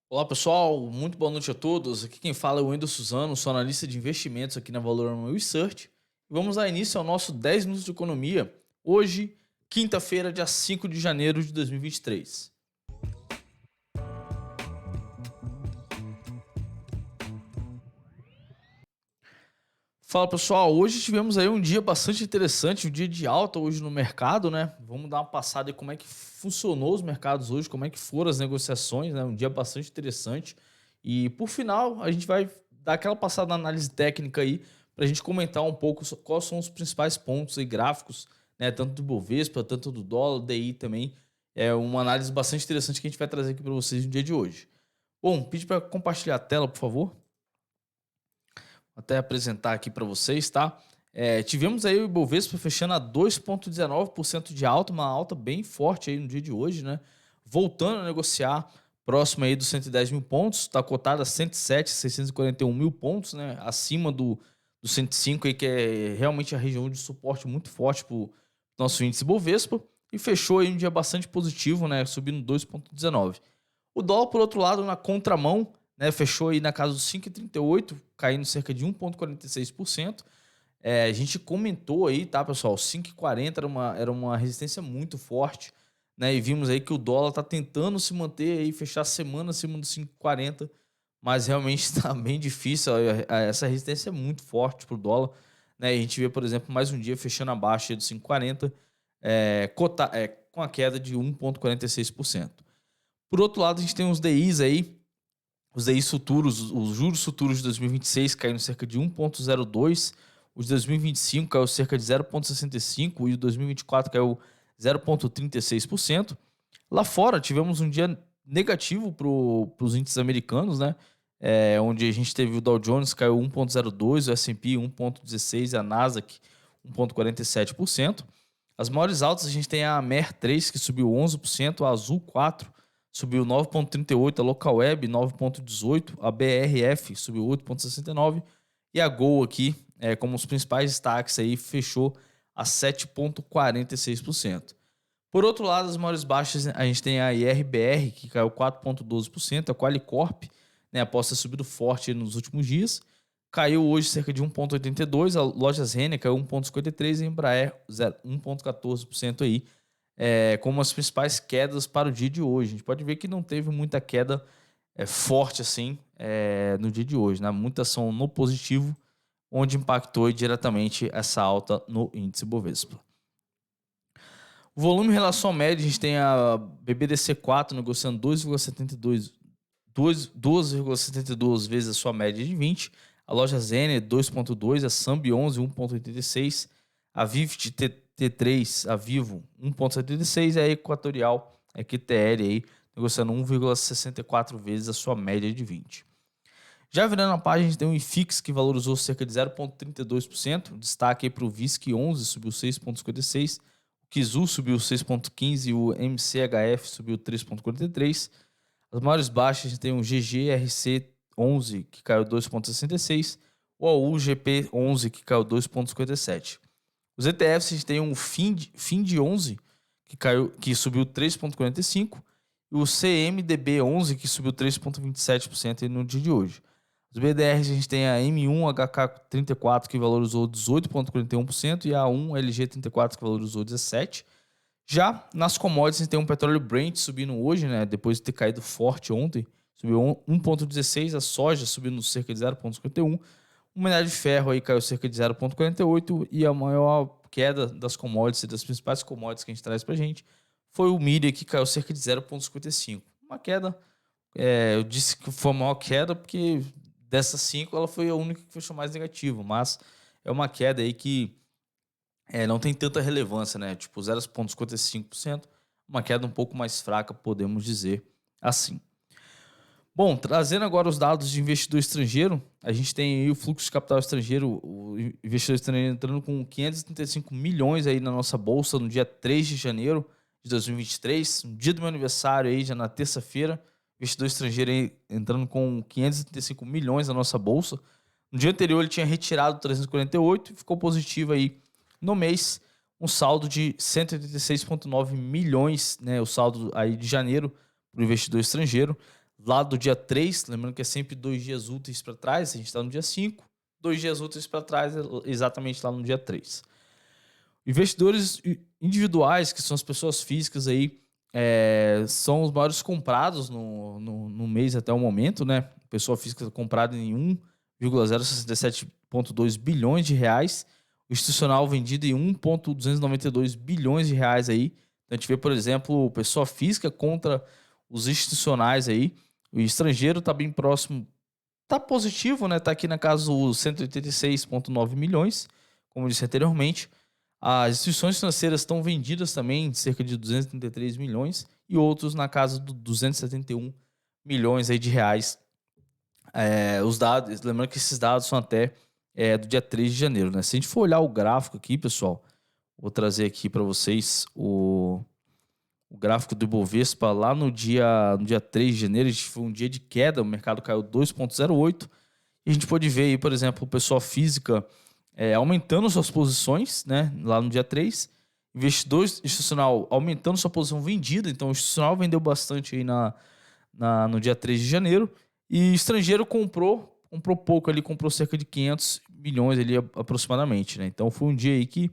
Olá pessoal, muito boa noite a todos. Aqui quem fala é o Wendel Suzano, sou analista de investimentos aqui na Valor Research. E vamos dar início ao nosso 10 minutos de economia. Hoje, quinta-feira, dia 5 de janeiro de 2023. Fala pessoal, hoje tivemos aí um dia bastante interessante, um dia de alta hoje no mercado, né? Vamos dar uma passada em como é que funcionou os mercados hoje, como é que foram as negociações, né? Um dia bastante interessante. E por final, a gente vai dar aquela passada na análise técnica aí, para a gente comentar um pouco quais são os principais pontos e gráficos, né? Tanto do Bovespa, tanto do dólar, DI também. É uma análise bastante interessante que a gente vai trazer aqui para vocês no dia de hoje. Bom, pede para compartilhar a tela, por favor. Até apresentar aqui para vocês, tá? Tivemos aí o Ibovespa fechando a 2,19% de alta, uma alta bem forte aí no dia de hoje, né? Voltando a negociar próximo aí dos 110 mil pontos, está cotado a 107,641 mil pontos, né? Acima do 105 aí, que é realmente a região de suporte muito forte para o nosso índice Ibovespa, e fechou aí um dia bastante positivo, né? Subindo 2,19. O dólar, por outro lado, na contramão, né, fechou aí na casa dos 5,38, caindo cerca de 1,46%. A gente comentou aí, tá, pessoal? 5,40 era uma resistência muito forte, né? E vimos aí que o dólar tá tentando se manter aí, fechar a semana acima dos 5,40, mas realmente está bem difícil. Essa resistência é muito forte pro dólar, né? E a gente vê, por exemplo, mais um dia fechando abaixo aí dos 5,40, com a queda de 1,46%. Por outro lado, a gente tem os DIs aí, os DIs futuros, os juros futuros de 2026 caindo cerca de 1,02, os de 2025 caiu cerca de 0,65 e o de 2024 caiu 0,36%. Lá fora tivemos um dia negativo para os índices americanos, né? Onde a gente teve o Dow Jones caiu 1,02, o S&P 1,16 e a Nasdaq 1,47%. As maiores altas a gente tem a Mer 3 que subiu 11%, a Azul 4 subiu 9,38, a Localweb 9,18, a BRF subiu 8,69 e a Gol aqui, como os principais destaques aí, fechou a 7,46%. Por outro lado, as maiores baixas a gente tem a IRBR, que caiu 4,12%, a Qualicorp, né, após ter subido forte nos últimos dias, caiu hoje cerca de 1,82%, a Lojas Renner caiu 1,53% e a Embraer 1,14% aí, como as principais quedas para o dia de hoje. A gente pode ver que não teve muita queda forte assim no dia de hoje, né? Muita ação no positivo, onde impactou diretamente essa alta no índice Bovespa. O volume em relação à média, a gente tem a BBDC4 negociando 2,72 vezes a sua média de 20, a loja Zenner 2,2, a Sambi 11 1,86, a Vivid T3, a Vivo 1,76 e a Equatorial EQTL aí negociando 1,64 vezes a sua média de 20. Já virando a página, a gente tem o IFIX que valorizou cerca de 0,32%, destaque para o VISC 11 subiu 6,56%, o Kizu subiu 6,15% e o MCHF subiu 3,43%. As maiores baixas a gente tem o GGRC 11 que caiu 2,66%, o AUGP 11 que caiu 2,57%. Os ETFs a gente tem um FIND 11 que subiu 3,45% e o CMDB 11 que subiu 3,27% no dia de hoje. Os BDRs a gente tem a M1HK34 que valorizou 18,41% e a 1LG34 que valorizou 17%. Já nas commodities a gente tem um petróleo Brent subindo hoje, né, depois de ter caído forte ontem, subiu 1,16%, a soja subindo cerca de 0,51%, o minério de ferro aí caiu cerca de 0,48% e a maior queda das commodities, das principais commodities que a gente traz pra gente, foi o milho que caiu cerca de 0,55%. Uma queda, eu disse que foi a maior queda porque dessas cinco ela foi a única que fechou mais negativo, mas é uma queda aí que não tem tanta relevância, né? Tipo 0,55%, uma queda um pouco mais fraca, podemos dizer assim. Bom, trazendo agora os dados de investidor estrangeiro, a gente tem aí o fluxo de capital estrangeiro, o investidor estrangeiro entrando com 535 milhões aí na nossa bolsa no dia 3 de janeiro de 2023, no dia do meu aniversário aí, já na terça-feira, investidor estrangeiro aí entrando com 535 milhões na nossa bolsa. No dia anterior ele tinha retirado 348 e ficou positivo aí no mês, um saldo de 186,9 milhões, né, o saldo aí de janeiro para o investidor estrangeiro. lá do dia 3, lembrando que é sempre 2 dias úteis para trás, a gente está no dia 5, 2 dias úteis para trás, exatamente lá no dia 3. Investidores individuais, que são as pessoas físicas aí, são os maiores comprados no mês até o momento, né? Pessoa física comprada em 1,067,2 bilhões de reais, o institucional vendido em 1,292 bilhões de reais aí. Então, a gente vê, por exemplo, pessoa física contra os institucionais aí. O estrangeiro está bem próximo, está positivo, né? Está aqui na casa dos 186,9 milhões, como eu disse anteriormente. As instituições financeiras estão vendidas também, cerca de 233 milhões, e outros na casa de 271 milhões aí de reais. Os dados, lembrando que esses dados são até do dia 3 de janeiro, né? Se a gente for olhar o gráfico aqui, pessoal, vou trazer aqui para vocês o gráfico do Ibovespa lá no dia 3 de janeiro, foi um dia de queda, o mercado caiu 2,08, e a gente pode ver aí, por exemplo, pessoa física aumentando suas posições, né, lá no dia 3, investidor institucional aumentando sua posição vendida, então o institucional vendeu bastante aí no dia 3 de janeiro, e estrangeiro comprou pouco ali, comprou cerca de 500 milhões ali aproximadamente, né? Então foi um dia aí que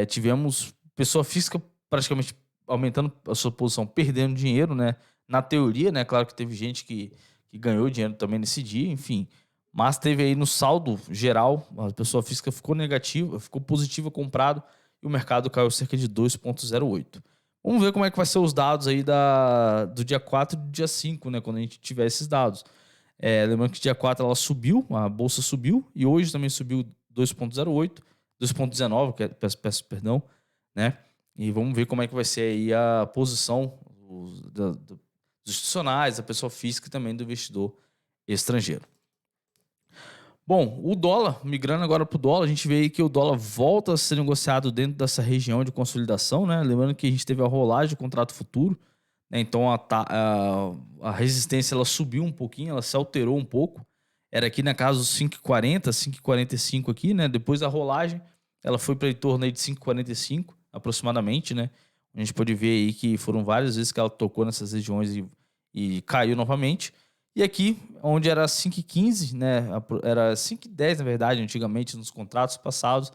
tivemos pessoa física praticamente aumentando a sua posição, perdendo dinheiro, né? Na teoria, né? Claro que teve gente que ganhou dinheiro também nesse dia, enfim. Mas teve aí no saldo geral, a pessoa física ficou negativa, ficou positiva comprado e o mercado caiu cerca de 2,08. Vamos ver como é que vai ser os dados aí do dia 4 e do dia 5, né? Quando a gente tiver esses dados. Lembrando que dia 4 ela subiu, a bolsa subiu, e hoje também subiu 2,08, 2,19, peço perdão, né? E vamos ver como é que vai ser aí a posição dos institucionais, da pessoa física e também do investidor estrangeiro. Bom, o dólar, migrando agora para o dólar, a gente vê aí que o dólar volta a ser negociado dentro dessa região de consolidação, né? Lembrando que a gente teve a rolagem do contrato futuro, né? Então a resistência ela subiu um pouquinho, ela se alterou um pouco. Era aqui na casa dos 5,40, 5,45 aqui, né? Depois da rolagem, ela foi para em torno aí de 5,45 aproximadamente, né? A gente pode ver aí que foram várias vezes que ela tocou nessas regiões e caiu novamente. E aqui, onde era 5,15, né? Era 5,10 na verdade, antigamente nos contratos passados,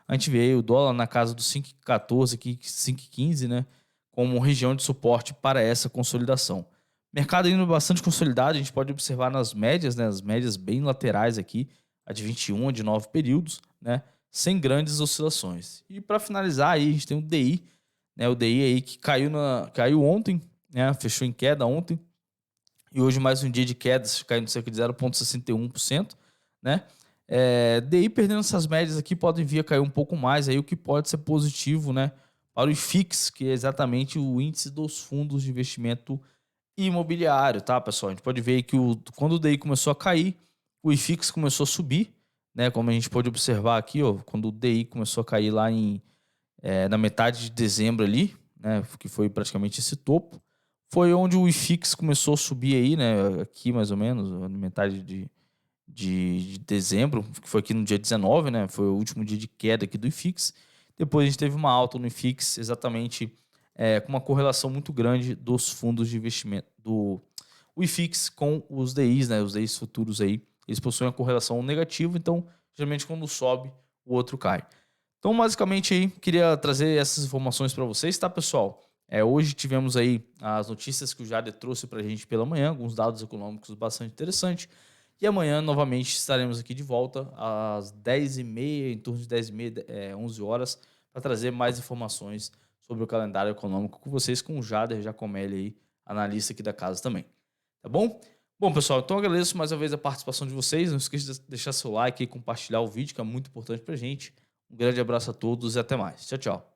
a gente vê o dólar na casa dos 5,14 aqui, 5,15, né? Como região de suporte para essa consolidação. Mercado indo bastante consolidado, a gente pode observar nas médias, né? As médias bem laterais aqui, a de 21, a de 9 períodos, né? Sem grandes oscilações. E para finalizar aí, a gente tem o DI, né? O DI aí que caiu ontem, né? Fechou em queda ontem. E hoje mais um dia de quedas, caindo cerca de 0,61%, né? DI perdendo essas médias aqui podem vir a cair um pouco mais, aí o que pode ser positivo, né? Para o IFIX, que é exatamente o índice dos fundos de investimento imobiliário, tá, pessoal? A gente pode ver que quando o DI começou a cair, o IFIX começou a subir, né? Como a gente pode observar aqui, ó, quando o DI começou a cair lá na metade de dezembro ali, né? Que foi praticamente esse topo. Foi onde o IFIX começou a subir aí, né? Aqui mais ou menos, na metade de dezembro, que foi aqui no dia 19, né? Foi o último dia de queda aqui do IFIX. Depois a gente teve uma alta no IFIX, exatamente com uma correlação muito grande dos fundos de investimento, o IFIX com os DIs, né? Os DIs futuros aí, eles possuem uma correlação negativa, então geralmente quando sobe, o outro cai. Então, basicamente aí, queria trazer essas informações para vocês, tá, pessoal? Hoje tivemos aí as notícias que o Jader trouxe para a gente pela manhã, alguns dados econômicos bastante interessantes. E amanhã, novamente, estaremos aqui de volta às 10h30, em torno de 10h30, 11 horas, para trazer mais informações sobre o calendário econômico com vocês, com o Jader Giacomelli aí, analista aqui da casa também. Tá bom? Bom, pessoal, então agradeço mais uma vez a participação de vocês. Não esqueça de deixar seu like e compartilhar o vídeo, que é muito importante para a gente. Um grande abraço a todos e até mais. Tchau, tchau.